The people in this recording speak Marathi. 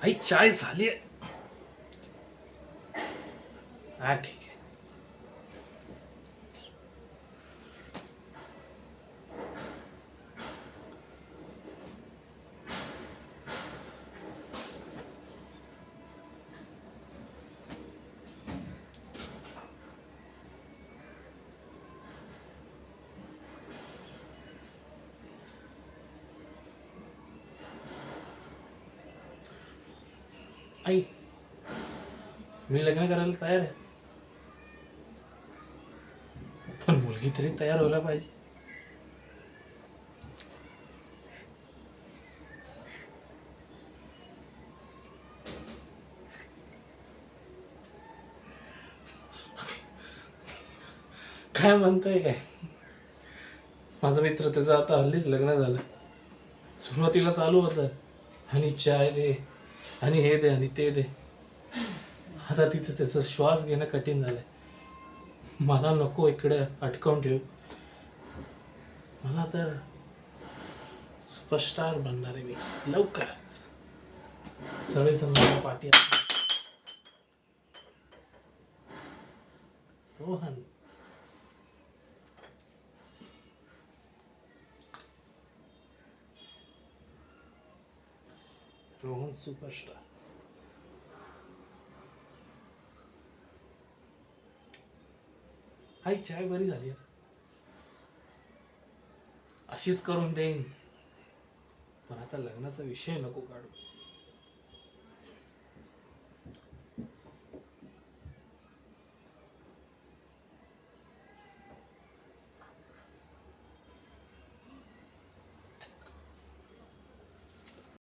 आई चाय झाली आहे. हा ठीक आहे. आई मी लग्न करायला तयार आहे, पण मुलगी तरी तयार व्हायला पाहिजे. काय म्हणतोय काय? माझा मित्र त्याचं आता हल्लीच लग्न झालं. सुरुवातीला चालू होतं आणि चाय दे आणि हे दे आणि ते दे. आता तिथं त्याचा श्वास घेणं कठीण झालंय. मला नको इकडे अटकवून ठेव. मला तर सुपरस्टार बनणार आहे मी लवकरच. सगळे समजा पाठी. रोहन रोहन सुपरस्टार. आई चाय बरी झाली. अशीच करून देईन, पण आता लग्नाचा विषय नको काढू.